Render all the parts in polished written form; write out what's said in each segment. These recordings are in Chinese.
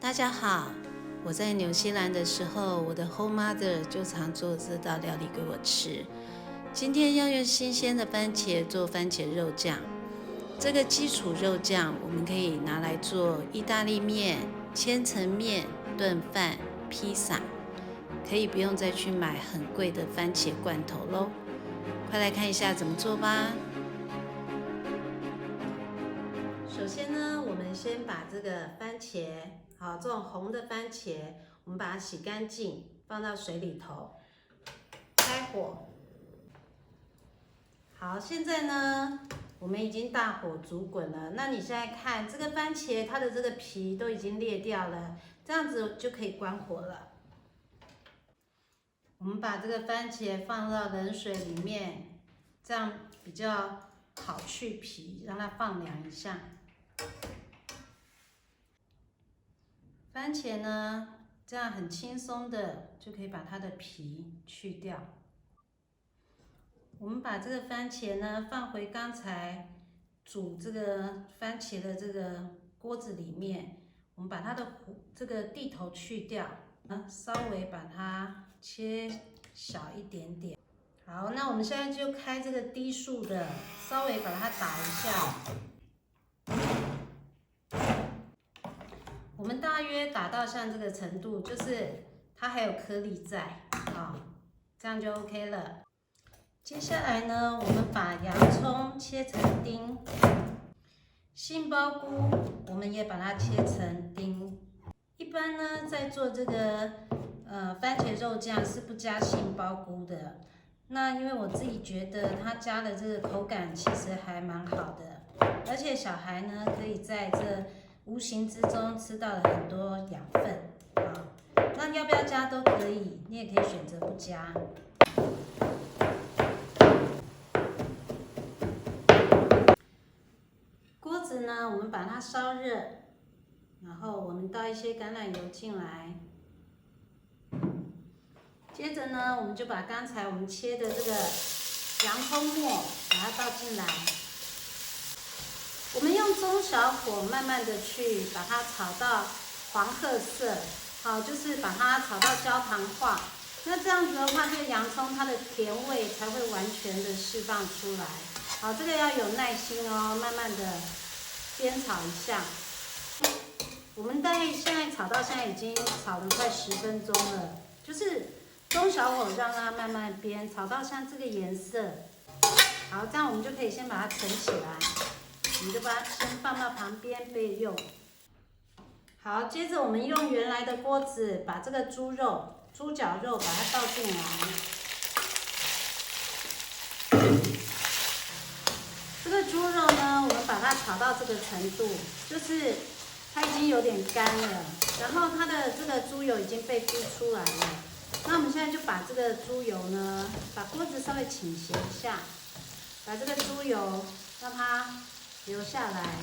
大家好，我在纽西兰的时候，我的 home mother 就常做这道料理给我吃。今天要用新鲜的番茄做番茄肉酱。这个基础肉酱我们可以拿来做意大利面、千层面、炖饭、披萨，可以不用再去买很贵的番茄罐头咯。快来看一下怎么做吧。首先呢，我们先把这个番茄，这种红的番茄，我们把它洗干净，放到水里头，开火。好，现在呢，我们已经大火煮滚了。那你现在看这个番茄，它的这个皮都已经裂掉了，这样子就可以关火了。我们把这个番茄放到冷水里面，这样比较好去皮，让它放凉一下。番茄呢，这样很轻松的就可以把它的皮去掉。我们把这个番茄呢放回刚才煮这个番茄的这个锅子里面，我们把它的这个蒂头去掉，稍微把它切小一点点。好，那我们现在就开这个低速的，稍微把它打一下。我们大约打到像这个程度，就是它还有颗粒在，这样就 OK 了。接下来呢，我们把洋葱切成丁，杏鲍菇我们也把它切成丁。一般呢，在做这个番茄肉酱是不加杏鲍菇的。那因为我自己觉得它加的这个口感其实还蛮好的，而且小孩呢可以在这无形之中吃到了很多养分啊。那要不要加都可以，你也可以选择不加。锅子呢，我们把它烧热，然后我们倒一些橄榄油进来。接着呢，我们就把刚才我们切的这个洋葱末把它倒进来。我们用中小火慢慢的去把它炒到黄褐色，好，就是把它炒到焦糖化。那这样子的话，这个洋葱它的甜味才会完全的释放出来。好，这个要有耐心哦，慢慢的煸炒一下。我们大概现在炒到现在已经炒了快10分钟了，就是中小火让它慢慢煸，炒到像这个颜色。好，这样我们就可以先把它盛起来，我们就把它先放到旁边备用。好，接着我们用原来的锅子把这个猪脚肉把它倒进来。这个猪肉呢，我们把它炒到这个程度，就是它已经有点干了，然后它的这个猪油已经被逼出来了。那我们现在就把这个猪油呢，把锅子稍微倾斜一下，把这个猪油让它流下来，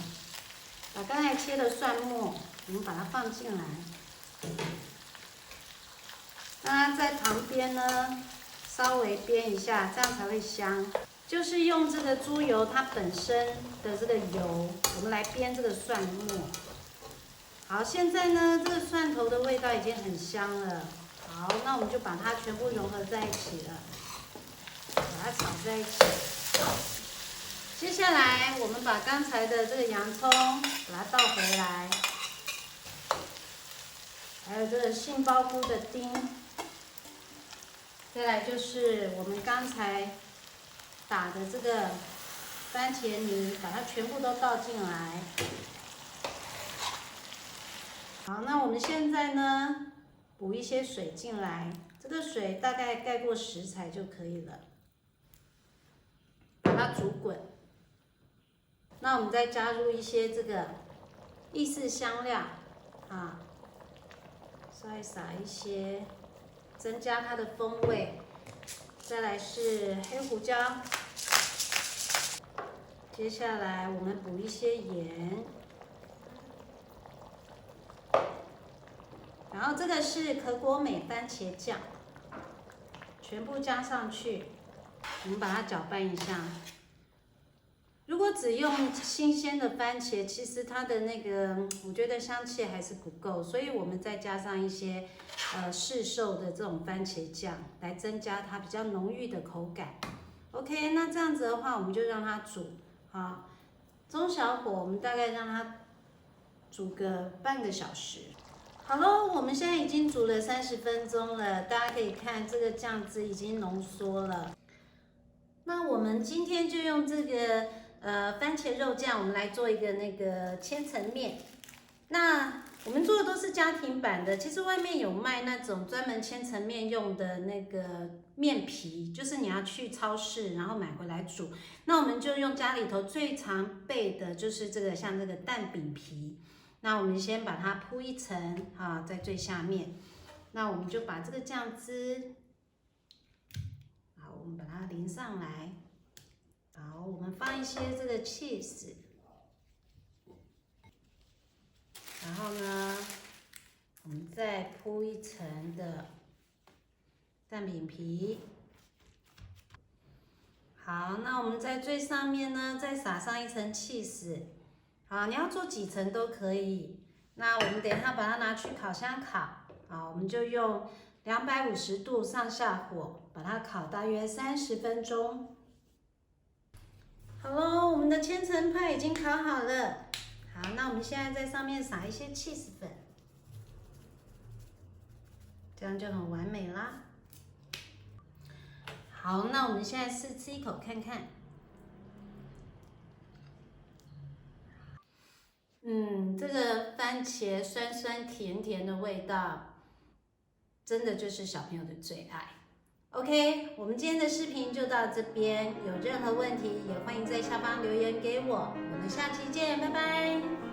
把刚才切的蒜末，我们把它放进来，让它在旁边呢稍微煸一下，这样才会香。就是用这个猪油它本身的这个油，我们来煸这个蒜末。好，现在呢，这个蒜头的味道已经很香了。好，那我们就把它全部融合在一起了，把它炒在一起。接下来，我们把刚才的这个洋葱把它倒回来，还有这个杏鲍菇的丁，再来就是我们刚才打的这个番茄泥，把它全部都倒进来。好，那我们现在呢，补一些水进来，这个水大概盖过食材就可以了，把它煮滚。那我们再加入一些这个意式香料啊，稍微撒一些，增加它的风味。再来是黑胡椒，接下来我们补一些盐。然后这个是可果美番茄酱，全部加上去，我们把它搅拌一下。如果只用新鲜的番茄，其实它的那个我觉得香气还是不够，所以我们再加上一些市售的这种番茄酱，来增加它比较浓郁的口感。OK， 那这样子的话，我们就让它煮，好，中小火，我们大概让它煮个半个小时。好喽，我们现在已经煮了30分钟了，大家可以看这个酱汁已经浓缩了。那我们今天就用这个番茄肉酱，我们来做一个那个千层面。那我们做的都是家庭版的，其实外面有卖那种专门千层面用的那个面皮，就是你要去超市然后买回来煮。那我们就用家里头最常备的就是这个像这个蛋饼皮。那我们先把它铺一层啊，在最下面。那我们就把这个酱汁，好，我们把它淋上来。好，我们放一些这个 cheese。然后呢，我们再铺一层的蛋饼皮。好，那我们在最上面呢，再撒上一层 cheese。好，你要做几层都可以。那我们等一下把它拿去烤箱烤。好，我们就用250度上下火，把它烤大约30分钟。好喽，我们的千层派已经烤好了。好，那我们现在在上面撒一些 cheese 粉，这样就很完美啦。好，那我们现在试吃一口看看。这个番茄酸酸甜甜的味道，真的就是小朋友的最爱。OK， 我们今天的视频就到这边，有任何问题也欢迎在下方留言给我。我们下期见，拜拜。